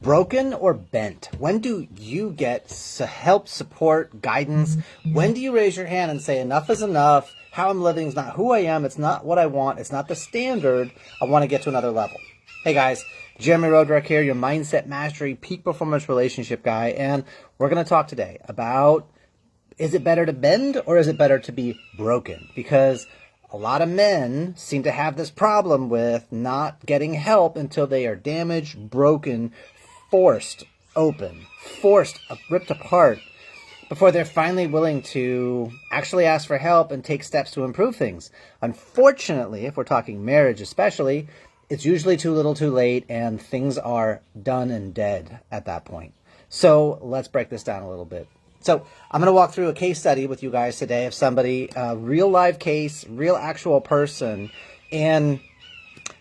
Broken or bent? When do you get help, support, guidance? When do you raise your hand and say, enough is enough? How I'm living is not who I am. It's not what I want. It's not the standard. I want to get to another level. Hey guys, Jeremy Roderick here, your mindset mastery, peak performance relationship guy. And we're going to talk today about, is it better to bend or is it better to be broken? Because a lot of men seem to have this problem with not getting help until they are damaged, broken, forced open, ripped apart, before they're finally willing to actually ask for help and take steps to improve things. Unfortunately, if we're talking marriage especially, it's usually too little too late and things are done and dead at that point. So let's break this down a little bit. So I'm going to walk through a case study with you guys today of somebody, a real live case, real actual person, and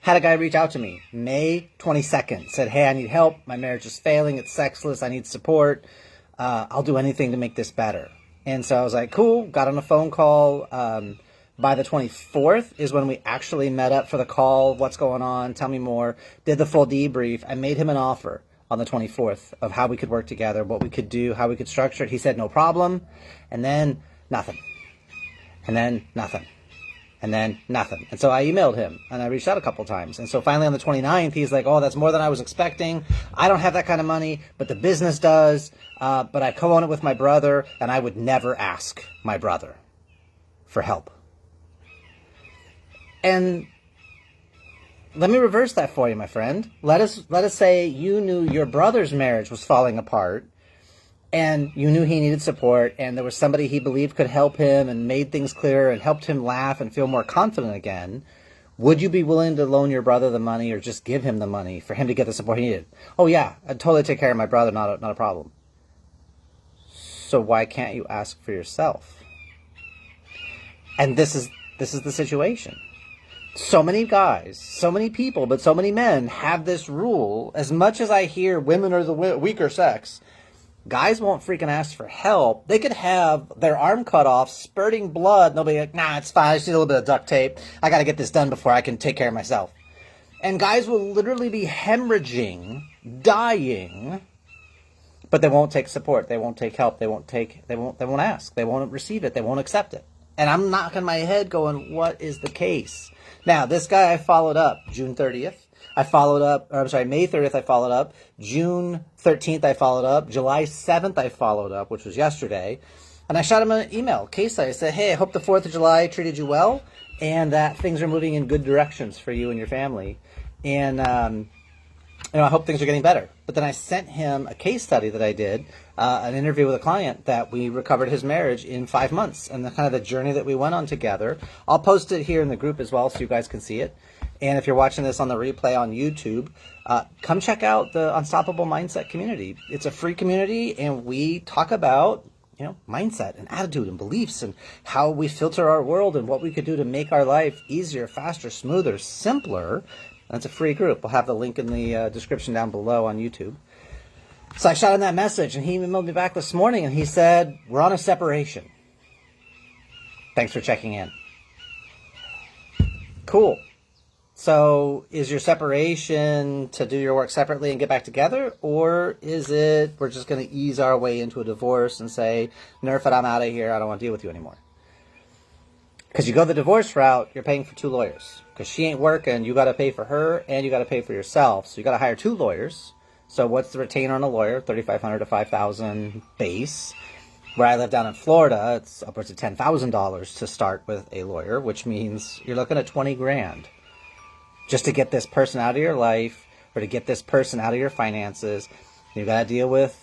had a guy reach out to me May 22nd, said, hey, I need help. My marriage is failing. It's sexless. I need support. I'll do anything to make this better. And so I was like, cool. Got on a phone call. By the 24th is when we actually met up for the call. What's going on? Tell me more. Did the full debrief. I made him an offer on the 24th of how we could work together, what we could do, how we could structure it. He said, no problem. And then nothing. And then nothing. And then nothing. And so I emailed him and I reached out a couple times. And so finally on the 29th, he's like, oh, that's more than I was expecting. I don't have that kind of money, but the business does. But I co-own it with my brother and I would never ask my brother for help. And let me reverse that for you, my friend. Let us say you knew your brother's marriage was falling apart and you knew he needed support and there was somebody he believed could help him and made things clearer and helped him laugh and feel more confident again. Would you be willing to loan your brother the money or just give him the money for him to get the support he needed? Oh yeah, I'd totally take care of my brother, not a problem. So why can't you ask for yourself? And this is the situation. So many guys, so many people, but so many men have this rule. As much as I hear women are the weaker sex, guys won't freaking ask for help. They could have their arm cut off, spurting blood, and they'll be like, nah, it's fine. I just need a little bit of duct tape. I got to get this done before I can take care of myself. And guys will literally be hemorrhaging, dying, but they won't take support. They won't take help. They won't ask. They won't receive it. They won't accept it. And I'm knocking my head going, what is the case? Now, this guy I followed up June 30th. May 30th I followed up. June 13th I followed up. July 7th I followed up, which was yesterday. And I shot him an email, case study. I said, hey, I hope the 4th of July treated you well and that things are moving in good directions for you and your family. And I hope things are getting better. But then I sent him a case study that I did, an interview with a client that we recovered his marriage in 5 months and the kind of the journey that we went on together. I'll post it here in the group as well so you guys can see it. And if you're watching this on the replay on YouTube, come check out the Unstoppable Mindset community. It's a free community and we talk about mindset and attitude and beliefs and how we filter our world and what we could do to make our life easier, faster, smoother, simpler. That's a free group. We'll have the link in the description down below on YouTube. So I shot him that message, and he emailed me back this morning, and he said, we're on a separation. Thanks for checking in. Cool. So is your separation to do your work separately and get back together, or is it we're just going to ease our way into a divorce and say, nerf it, I'm out of here, I don't want to deal with you anymore? Because you go the divorce route, you're paying for 2 lawyers. Because she ain't working, you got to pay for her and you got to pay for yourself. So you got to hire 2 lawyers. So what's the retainer on a lawyer? $3,500 to $5,000 base. Where I live down in Florida, it's upwards of $10,000 to start with a lawyer, which means you're looking at 20 grand just to get this person out of your life or to get this person out of your finances. You got to deal with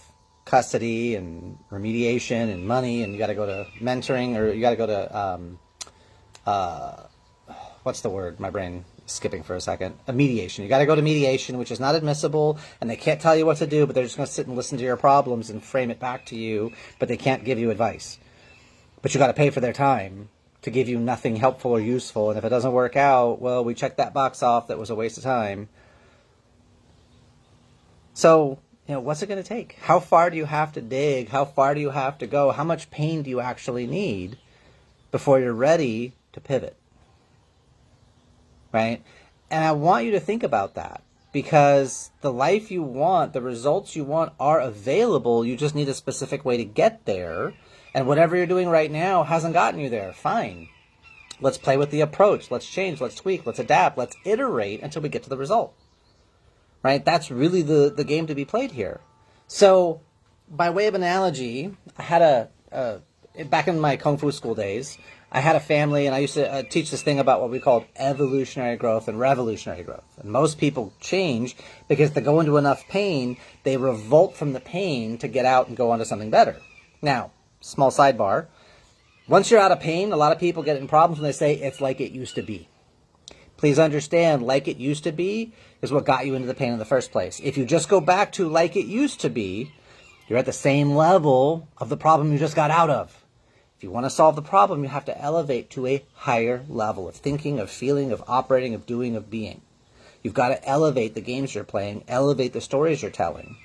custody and remediation and money, and you got to go to mentoring, or you got to go to what's the word? My brain is skipping for a second. A mediation. You got to go to mediation, which is not admissible, and they can't tell you what to do, but they're just going to sit and listen to your problems and frame it back to you, but they can't give you advice. But you got to pay for their time to give you nothing helpful or useful, and if it doesn't work out, well, we checked that box off. That was a waste of time. So, what's it going to take? How far do you have to dig? How far do you have to go? How much pain do you actually need before you're ready to pivot? Right? And I want you to think about that. because the life you want, the results you want are available. You just need a specific way to get there. And whatever you're doing right now hasn't gotten you there. Fine. Let's play with the approach. Let's change. Let's tweak. Let's adapt. Let's iterate until we get to the result. Right? That's really the game to be played here. So, by way of analogy, I had back in my Kung Fu school days, I had a family, and I used to teach this thing about what we called evolutionary growth and revolutionary growth. And most people change because they go into enough pain, they revolt from the pain to get out and go on to something better. Now, small sidebar, once you're out of pain, a lot of people get in problems when they say it's like it used to be. Please understand, like it used to be is what got you into the pain in the first place. If you just go back to like it used to be, you're at the same level of the problem you just got out of. If you want to solve the problem, you have to elevate to a higher level of thinking, of feeling, of operating, of doing, of being. You've got to elevate the games you're playing, elevate the stories you're telling,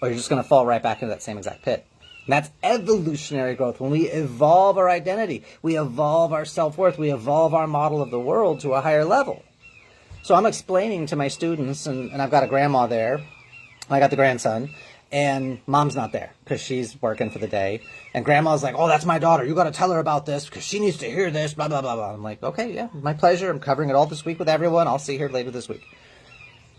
or you're just going to fall right back into that same exact pit. And that's evolutionary growth. When we evolve our identity, we evolve our self-worth, we evolve our model of the world to a higher level. So I'm explaining to my students, and I've got a grandma there, I got the grandson, and mom's not there because she's working for the day. And grandma's like, oh, that's my daughter. You got to tell her about this because she needs to hear this, blah, blah, blah, blah. I'm like, okay, yeah, my pleasure. I'm covering it all this week with everyone. I'll see her later this week.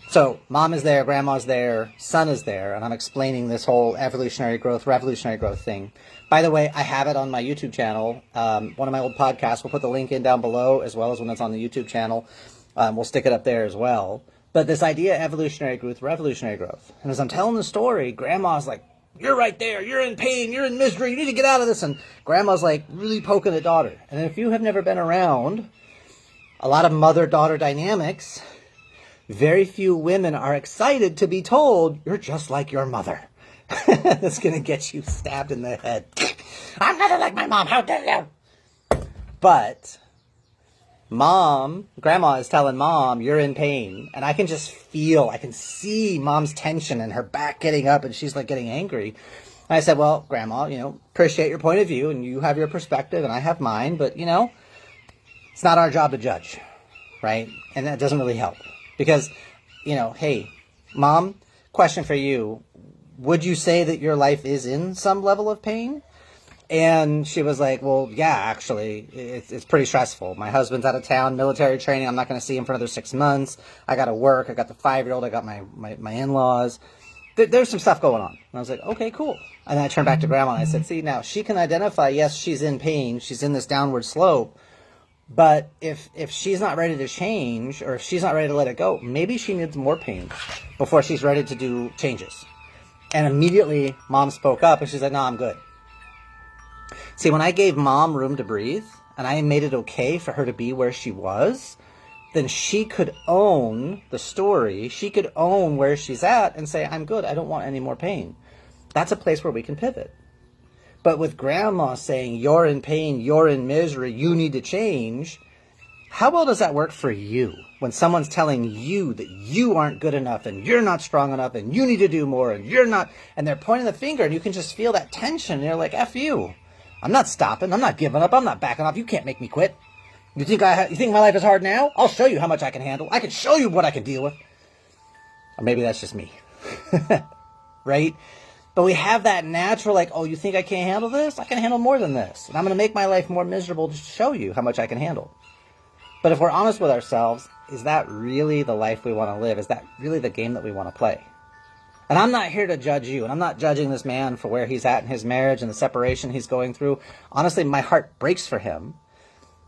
So mom is there, grandma's there, son is there, and I'm explaining this whole evolutionary growth, revolutionary growth thing. By the way, I have it on my YouTube channel. One of my old podcasts, we'll put the link in down below as well as when it's on the YouTube channel. We'll stick it up there as well. But this idea, evolutionary growth, revolutionary growth. And as I'm telling the story, grandma's like, you're right there, you're in pain, you're in misery, you need to get out of this. And grandma's like really poking at daughter. And if you have never been around a lot of mother-daughter dynamics, very few women are excited to be told, you're just like your mother. That's going to get you stabbed in the head. I'm nothing like my mom, how dare you? But grandma is telling mom, you're in pain. And I can just feel, I can see mom's tension and her back getting up and she's like getting angry. And I said, well, grandma, appreciate your point of view and you have your perspective and I have mine, but it's not our job to judge, right? And that doesn't really help because, hey, mom, question for you. Would you say that your life is in some level of pain? And she was like, well, yeah, actually, it's pretty stressful. My husband's out of town, military training. I'm not going to see him for another 6 months. I got to work. I got the 5-year-old. I got my in-laws. There's some stuff going on. And I was like, okay, cool. And then I turned back to grandma and I said, see, now she can identify, yes, she's in pain. She's in this downward slope. But if she's not ready to change or if she's not ready to let it go, maybe she needs more pain before she's ready to do changes. And immediately mom spoke up and she's like, no, I'm good. See, when I gave mom room to breathe and I made it okay for her to be where she was, then she could own the story. She could own where she's at and say, I'm good. I don't want any more pain. That's a place where we can pivot. But with grandma saying, you're in pain, you're in misery, you need to change, how well does that work for you when someone's telling you that you aren't good enough and you're not strong enough and you need to do more and you're not, and they're pointing the finger and you can just feel that tension and you're like, F you. I'm not stopping. I'm not giving up. I'm not backing off. You can't make me quit. You think my life is hard now? I'll show you how much I can handle. I can show you what I can deal with. Or maybe that's just me. Right? But we have that natural, like, oh, you think I can't handle this? I can handle more than this. And I'm going to make my life more miserable to show you how much I can handle. But if we're honest with ourselves, is that really the life we want to live? Is that really the game that we want to play? And I'm not here to judge you, and I'm not judging this man for where he's at in his marriage and the separation he's going through. Honestly, my heart breaks for him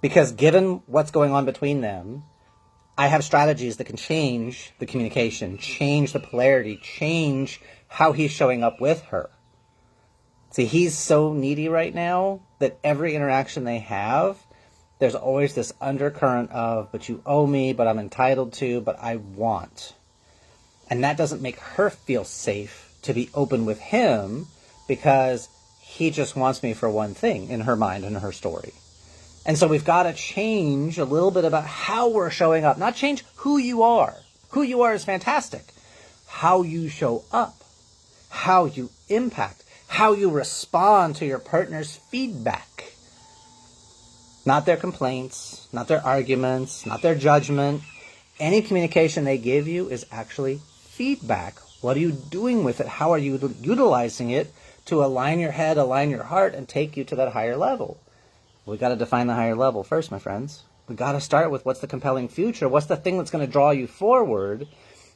because given what's going on between them, I have strategies that can change the communication, change the polarity, change how he's showing up with her. See, he's so needy right now that every interaction they have, there's always this undercurrent of, but you owe me, but I'm entitled to, but I want. And that doesn't make her feel safe to be open with him because he just wants me for one thing in her mind and her story. And so we've got to change a little bit about how we're showing up. Not change who you are. Who you are is fantastic. How you show up. How you impact. How you respond to your partner's feedback. Not their complaints. Not their arguments. Not their judgment. Any communication they give you is actually feedback. What are you doing with it? How are you utilizing it to align your head, align your heart, and take you to that higher level? We got to define the higher level first, my friends. We got to start with what's the compelling future? What's the thing that's going to draw you forward?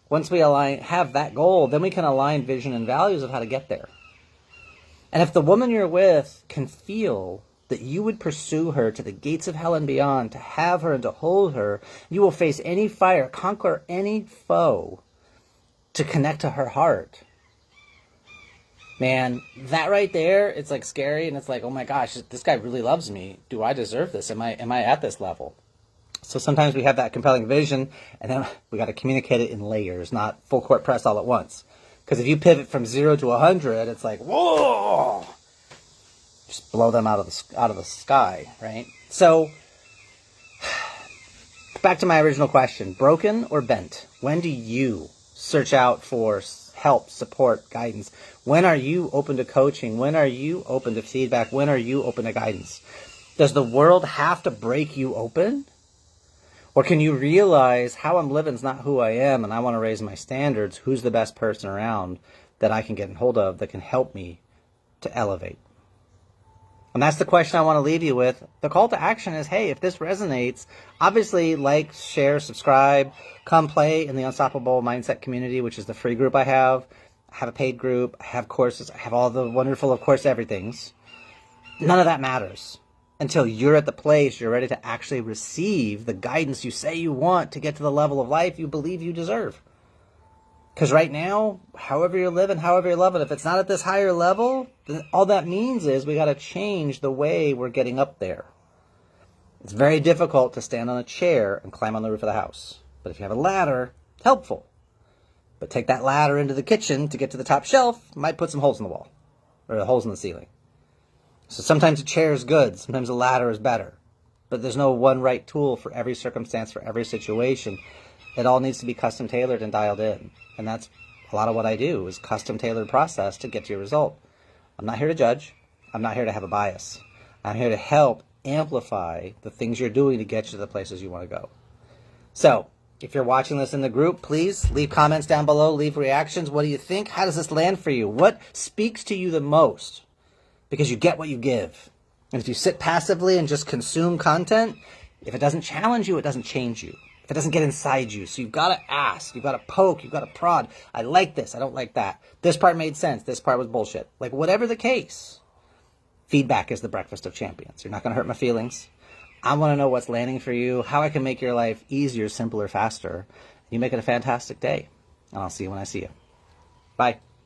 Once we have that goal, then we can align vision and values of how to get there. And if the woman you're with can feel that you would pursue her to the gates of hell and beyond, to have her and to hold her, you will face any fire, conquer any foe to connect to her heart. Man, that right there, it's like scary, and it's like, oh my gosh, this guy really loves me. Do I deserve this? Am I at this level? So sometimes we have that compelling vision, and then we got to communicate it in layers, not full court press all at once. Because if you pivot from 0 to 100, it's like, whoa! Just blow them out of the sky, right? So, back to my original question. Broken or bent? When do you search out for help, support, guidance? When are you open to coaching? When are you open to feedback? When are you open to guidance? Does the world have to break you open? Or can you realize how I'm living is not who I am, and I want to raise my standards? Who's the best person around that I can get in hold of that can help me to elevate? And that's the question I want to leave you with. The call to action is, hey, if this resonates, obviously like, share, subscribe, come play in the Unstoppable Mindset community, which is the free group I have. I have a paid group. I have courses. I have all the wonderful, of course, everythings. None of that matters until you're at the place you're ready to actually receive the guidance you say you want to get to the level of life you believe you deserve. Because right now, however you're living, however you're loving, if it's not at this higher level, then all that means is we got to change the way we're getting up there. It's very difficult to stand on a chair and climb on the roof of the house. But if you have a ladder, it's helpful. But take that ladder into the kitchen to get to the top shelf, might put some holes in the wall or holes in the ceiling. So sometimes a chair is good, sometimes a ladder is better. But there's no one right tool for every circumstance, for every situation. It all needs to be custom tailored and dialed in. And that's a lot of what I do, is custom tailored process to get to your result. I'm not here to judge. I'm not here to have a bias. I'm here to help amplify the things you're doing to get you to the places you want to go. So if you're watching this in the group, please leave comments down below, leave reactions. What do you think? How does this land for you? What speaks to you the most? Because you get what you give. And if you sit passively and just consume content, if it doesn't challenge you, it doesn't change you. If it doesn't get inside you. So you've got to ask, you've got to poke, you've got to prod. I like this, I don't like that. This part made sense, this part was bullshit. Like whatever the case, feedback is the breakfast of champions. You're not going to hurt my feelings. I want to know what's landing for you, how I can make your life easier, simpler, faster. You make it a fantastic day. And I'll see you when I see you. Bye.